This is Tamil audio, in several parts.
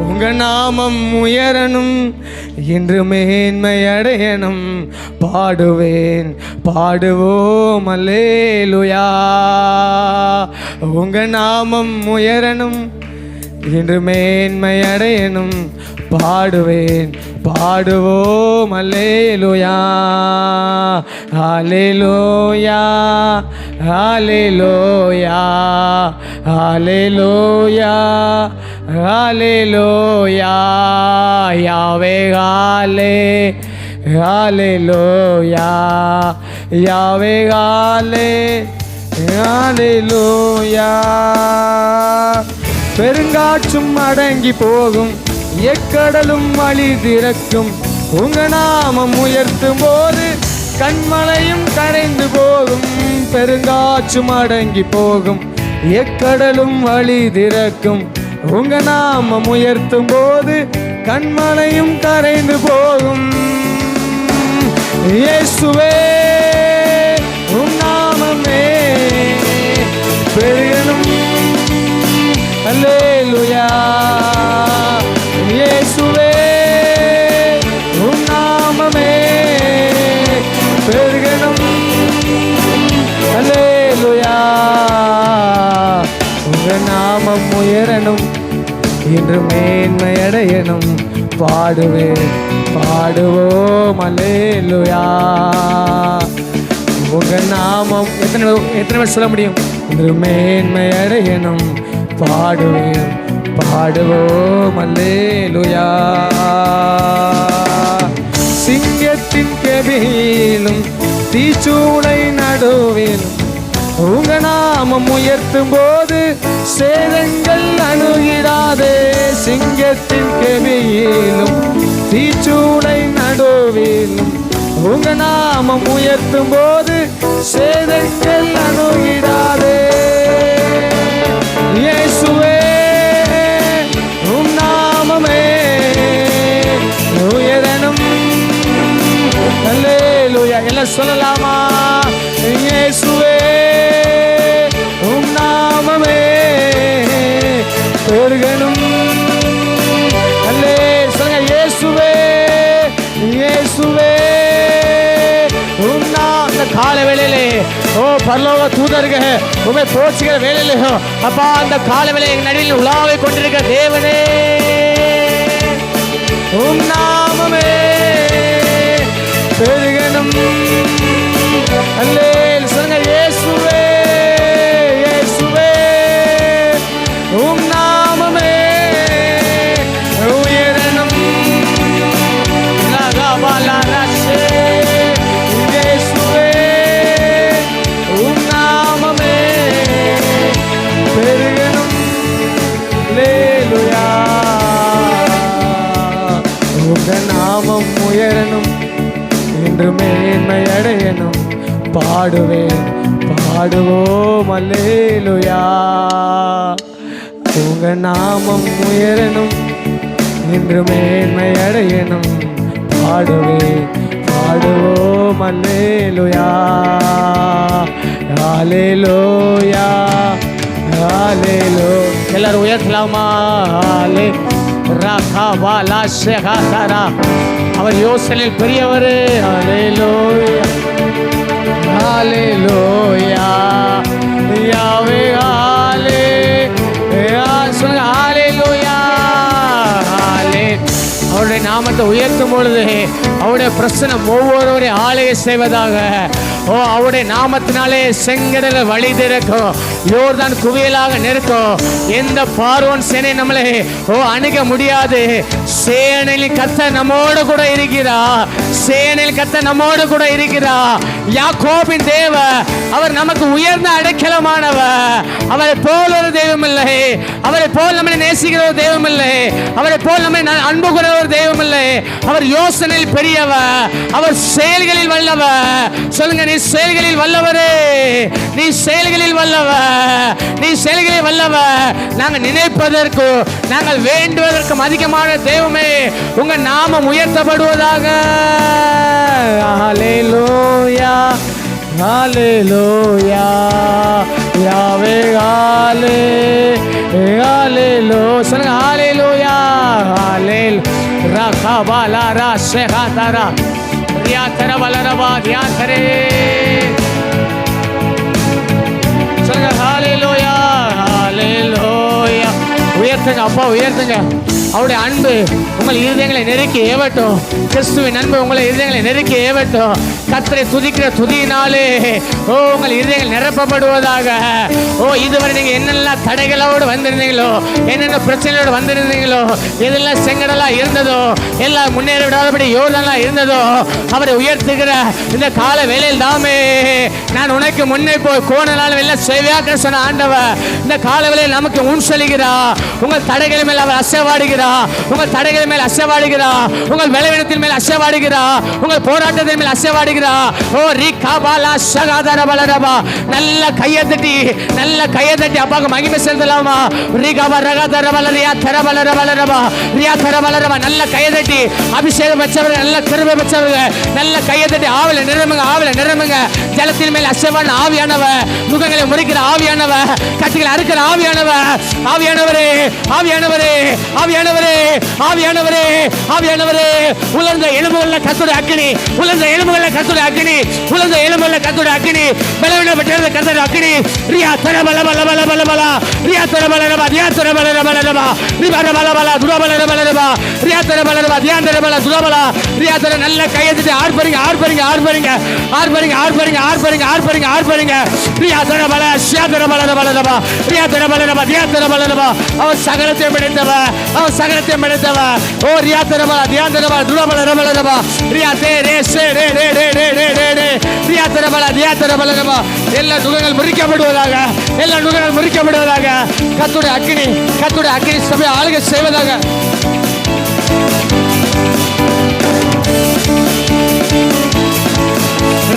உங்க நாமம் உயரணும், இன்று மேன்மை அடையணும். பாடுவேன் பாடுவோம் அல்லேலூயா. உங்க நாமம் உயரணும், இன்று மேன்மை அடையணும். பாடுவேன் பாடுவோம் அல்லேலூயா. ஹல்லேலூயா ஹல்லேலூயா ஹல்லேலூயா ஹல்லேலூயா. யாவே ஹல்லே ஹல்லேலூயா யாவே ஹல்லே ஹல்லேலூயா. பெருங்காற்றும் அடங்கி போகும், எக்கடலும் வழி திறக்கும். உங்க நாமம் உயர்த்தும் போது கண்மலையும் கரைந்து போகும். பெருங்காற்றும் அடங்கி போகும், எக்கடலும் வழி திறக்கும். உங்க நாமம் உயர்த்தும் போது கண்மலையும் கரைந்து போகும். இயேசுவே உம் நாமமே பெருகணும். அல்லேலூயா. இயேசுவே உம் நாமமே பெருகணும். அல்லேலூயா. உங்க நாமம் உயரணும், இன்று மேன்மை அடையணும். பாடுவேன் பாடுவோம் அல்லேலூயா. உங்க நாமம் எத்தனை பேர் சொல்ல முடியும்? இன்று மேன்மை அடையணும். பாடுவேன் பாடுவோம் அல்லேலூயா. சிங்கத்தின் கெபியிலும் தீச்சூளை நடுவிலும் உங்க நாமம் உயர்த்தும் போது சேதங்கள் அணுகிடாதே. சிங்கத்தின் கெபியிலும் தீச்சூளை நடுவிலும் உங்க நாமம் உயர்த்தும் போது சேதங்கள் அணுகிடாதே. இயேசுவே உம் நாமமே உயரணும். அல்லேலூயா. எல்லாம் சொல்லலாமா? இயேசுவே உம் நாமமே பெருகணும். அல்லே சொல்லுங்க. இயேசுவே இயேசுவே உம் அந்த கால வேளையிலே ஓ பரலோக தூதர்கள் உம்மை போற்றுகிற வேளையிலே அப்பா அந்த கால வேளை எங்கள் நடுவில் உலாவை கொண்டிருக்க தேவனே உம் நாமமே பெருகணும். அல்லே சொல்லுங்க. இயேசுவே இயேசுவே உம் நாமமே உயரணும். இயேசுவே உம் நாமமே பெருகணும். அல்லேலூயா. உங்க நாமம் உயரணும், இன்று மேன்மை அடையணும். பாடுவேன் பாடுவோம் அல்லேலூயா. உங்க நாமம் உயரணும், இன்று மேன்மை அடையணும். பாடுவேன் பாடுவோம் அல்லேலூயா. ஹல்லேலூயா ஹல்லேலூயா. எல்லாரும் உயர்த்தலாமா? அவர் யோசனையில் பெரியவர். ஹல்லேலூயா ஹல்லேலூயா யாவே ஹல்லேலூயா. சொல்லுங்க. ஹல்லேலூயா. அவருடைய நாமத்தை உயர்த்தும் பொழுது அவருடைய பிரசனம் ஒவ்வொருவரையும் ஆலய செய்வதாக. ஓ அவருடைய நாமத்தினாலே செங்கடல வழி திறக்கும், யோர்தான் குவியலாக நிற்கும். எந்த பார்வோன் சேனை நம்மளே அணுக முடியாது. சேனையில் கர்த்தர் நம்மோடு கூட இருக்கிறார். சேனையில் கர்த்தர் நம்மோடு கூட இருக்கிறார். யாக்கோபின் தேவன் அவர் நமக்கு உயர்ந்த அடைக்கலமானவர். அவரை போல் ஒரு தெய்வம் இல்லை. அவரை போல் நம்மை நேசிக்கிற ஒரு தெய்வம் இல்லை. அவரை போல் நம்மை அன்புகிற ஒரு தெய்வம் இல்லை. அவர் யோசனையில் பெரியவர், அவர் செயல்களில் வல்லவர். சொல்லுங்க. நீ செயல்களில் வல்லவரே, நீ செயல்களில் வல்லவர், நீ செயல்களில் வல்லவர். நாங்கள் நினைப்பதற்கு நாங்கள் வேண்டுவதற்கும் அதிகமான தெய்வமே உங்க நாமம் உயர்த்தப்படுவதாக. ஹல்லேலூயா ஹல்லேலூயா யாவே ஹல்லேலூயா. சொல்லுங்க. ஹல்லேலூயா பாலாரா ஷேகாதாரா ரியாதர வலரபா தியாதரே. சொல்லுங்க ஹalleluya ஹalleluya. உயர்த்துங்க அப்பா, உயர்த்துங்க. அவருடைய அன்பு உங்கள் இருதயங்களை நெருக்கி ஏவட்டும். கிறிஸ்துவின் அன்பு உங்களை இருதயங்களை நெருக்கி ஏவட்டும். கர்த்தரை துதிக்கிற துதியினாலே உங்கள் இருதயங்கள் நிரப்பப்படுவதாக. இதுவரை நீங்க என்னெல்லாம் தடைகளோடு வந்திருந்தீங்களோ, என்னென்ன பிரச்சனையோடு வந்திருந்தீங்களோ, எதெல்லாம் செங்கடலா இருந்ததோ, எல்லாம் முன்னேற விடாதபடி யோர்தானா இருந்ததோ, அவரை உயர்த்துகிற இந்த கால வேளையில் தாமே நான் உனக்கு முன்னே போய் கோணலால் எல்லாம் சேவையாக்க சொன்ன ஆண்டவர் இந்த கால வேளையில் நமக்கு முன் சொல்லுகிறா. உங்கள் தடைகள் மேல் அவர் அசைவாடுகிறார். உங்கள் தடைகள் மேல் அசைவாடுகிறார். உங்கள் பலவீனத்தின் மேல் அசைவாடுகிறார். உங்கள் போராட்டத்தின் மேல் அசைவாடுகிறார். நல்ல கையை தட்டி, நல்ல கையை தட்டி அப்பாவுக்கு மகிமை செலுத்தலாமா? நல்ல கையை தட்டி அபிஷேகம் பெற்றவர்கள், நல்ல கிருபை பெற்றவர்கள், நல்ல கையை தட்டி ஆவில நிரம்புங்க, ஆவில நிரம்புங்க. ஜலத்தின் மேல் அசைவான ஆவியானவர், முகங்களை முறிக்கிற ஆவியானவர், கட்டிகளை அறுக்கிற ஆவியானவர், ஆவியானவரே ஆவியானவரே ஆவியானவரே ஆவியானவரே ஆவியானவரே. உலர்ந்த எலும்புகள்ல கர்த்தருடைய அக்கினி, உலர்ந்த எலும்புகள்ல கர்த்தருடைய அக்கினி, உலர்ந்த எலும்புகள்ல கர்த்தருடைய அக்கினி, பலவீனப்பட்டவர்கள கர்த்தருடைய அக்கினி. ரியா தரபல பல பல பல பல ரியா தரபல ரபா ரியா தரபல ரபல ரபா ரிபா ரபல பல துரபல ரபல ரபா ரியா தரபல ரபா ரியா தரபல துரபல ரியா தர. நல்ல கையெழுத்து ஆர்ப்பரிங்க ஆர்ப்பரிங்க ஆர்ப்பரிங்க ஆர்ப்பரிங்க ஆர்ப்பரிங்க ஆர்ப்பரிங்க ஆர்ப்பரிங்க ஆர்ப்பரிங்க. ரியா தரபல ஷியா தரபல ரபல ரபா ரியா தரபல ரபா ரியா தரபல ரபா. அவர் சகலத்தை படைத்தவர், அவர் சகலத்தை படைத்தவர். ரியா தரபல ரியா தரபல துரபல ரபல ரபா ரியா தே ரே சே ரே ரே ரே ரே ரே ரே ரே ரியா தரபல ரியா தரபல ரபா. எல்லா நுகங்கள் முறிக்கப்படுவதாக, எல்லா நுகங்கள் முறிக்கப்படுவதாக. கர்த்தருடைய அக்கினி, கர்த்தருடைய அக்கினி சபை ஆளுகை செய்வதாக.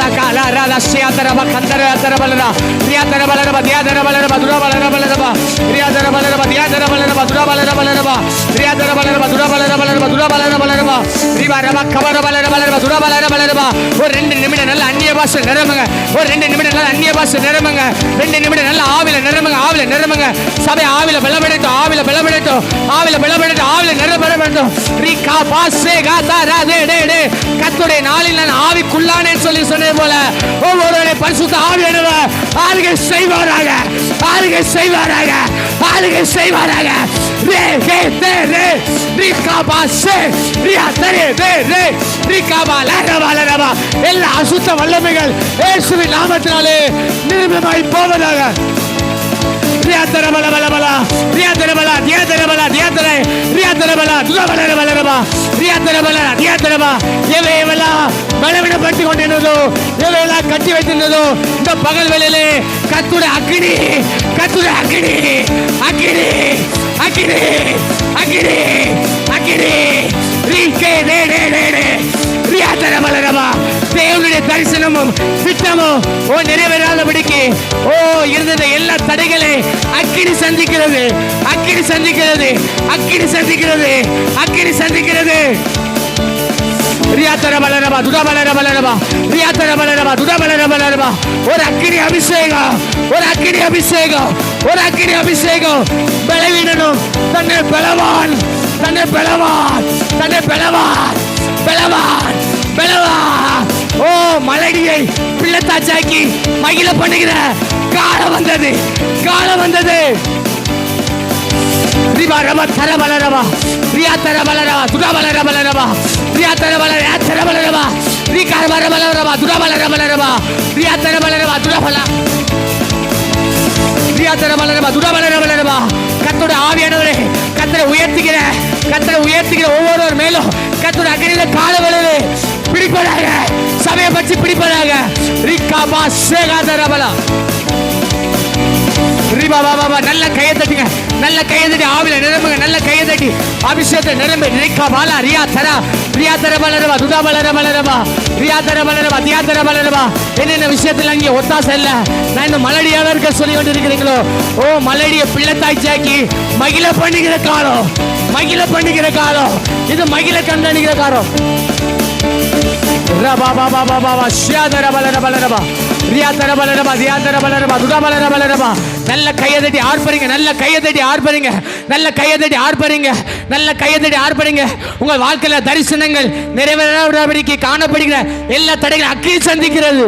Rakala rala siatara bakandara atara balera riatara balera diadara balera badura balera balera riatara balera diadara balera badura balera balera riatara balera badura balera balera badura balera balera ribara bakabara balera balera badura balera balera. ஒரு 2 நிமிடம் நல்ல அந்நிய பாஷை நிரம்புங்க. ஒரு 2 நிமிடம் நல்ல அந்நிய பாஷை நிரம்புங்க. 2 நிமிடம் நல்ல ஆவில நிரம்புங்க, ஆவில நிரம்புங்க. சபை ஆவில பலப்படட்டும், ஆவில பலப்படட்டும், ஆவில பலப்படட்டும், ஆவில நிரம்படட்டும். ரிகா பாசே காதா ரே டே டே. கர்த்தருடைய நாளில் நான் ஆவிக்குள்ளானேன்னு சொல்லி சொன்னது போல ஒவ்வொருவரை பரிசுத்த ஆவியானவர் ஆளுகை செய்வாராக, ஆளுகை செய்வாராக, ஆளுகை செய்வாராக. ரே ரே ரே ரே ரிகா பாசே ரியா தரே ரே ரே ரிகா பாலரவலரவ. எல்லா அசுத்த வல்லமைகள் இயேசுவின் நாமத்தினாலே நிர்மூலமாய் போவதாக. ரியாதர பல பல பல ரியாதர பல தியாதர பல தியாதர ரியாதர பல துரபல பலரபா ரியாதர பல தியாதர பா. எவையெல்லாம் பலவீனப்பட்டு கொண்டிருந்ததோ, எவையெல்லாம் கட்டி வைத்திருந்ததோ, இந்த பகல் வேளையிலே கர்த்தருடைய அக்கினி, கர்த்தருடைய அக்கினி, அக்கினி அக்கினி அக்கினி அக்கினி ரிகே டே டே டே டே ரியாதர பலரபா. தேவனுடைய தரிசனமும் திட்டமும் நிறைவேறாதபடிக்கு இருந்த எல்லா தடைகளை அக்கினி சந்திக்கிறது, அக்கினி சந்திக்கிறது, அக்கினி சந்திக்கிறது, அக்கினி சந்திக்கிறது. ரியாதர பலரபா துரபல பலரபா ரியாதர பலரபா துரபல பலரபா. ஒரு அக்கினி அபிஷேகம், ஒரு அக்கினி அபிஷேகம், ஒரு அக்கினி அபிஷேகம். பலவீனனும் தன்னை பலவான், தன்னை பலவான், தன்னை பலவான், பலவான், பலவான். மலடியை பிள்ளைத்தாச்சாக்கி மகிழ பண்ணுகிற காலம் வந்தது, காலம் வந்தது. ரிபா ரபா தரபல ரபா ரியா தரபல ரபா துரபல ரபா ரியா தரபல ரியா தரபல ரபா ரிகா ரபல ரபா துரபல ரபா ரியா தரபல ரபா துரபல ரியா தரபல ரபா துரபல ரபா. கர்த்தருடைய ஆவியானவரே, கர்த்தரை உயர்த்துகிற, கர்த்தரை உயர்த்துகிற ஒவ்வொருவர் மேலும் கர்த்தருடைய அக்கினியில கால வேளையிலே பிடிப்பதாக, சபையை பற்றி பிடிப்பதாக. ரிகா பாசேகாதரபல ரிபா பாபா. நல்ல கையை தட்டுங்க, நல்ல கையை தட்டி ஆவில நிரம்புங்க, நல்ல கையை தட்டி அபிஷேகத்தை நிரம்பு. ரிகா பாலா ரியா தரா ரியா தர பலரபா துதா பலரபா ரியா தர பலரபா தியா தர பலரபா. என்னென்ன விஷயத்தில் அங்கே ஒத்தாசை இல்லை. நான் இந்த மலடியாக இருக்க சொல்லி கொண்டு இருக்கிறீங்களோ, மலடிய பிள்ளைத்தாய்ச்சாக்கி மகிழ பண்ணுகிற காலம், மகிழ பண்ணுகிற காலம், இது மகிழ கண்டணிகிற காலம். ரபா பாபா பாபா ஷியா தர பலரபா ரியாதர பலரபா தியாதர பலரபா துடபலர பலரபா. நல்ல கையை தட்டி ஆர்ப்பரிங்க, நல்ல கையை தட்டி ஆர்ப்பரிங்க, நல்ல கையை தட்டி ஆர்ப்பரிங்க, நல்ல கையை தட்டி ஆர்ப்பரிங்க. உங்கள் வாழ்க்கையில தரிசனங்கள் நிறைவேறாதபடிக்கு காணப்படுகிற எல்லா தடைகளும் அக்கினி சந்திக்கிறது.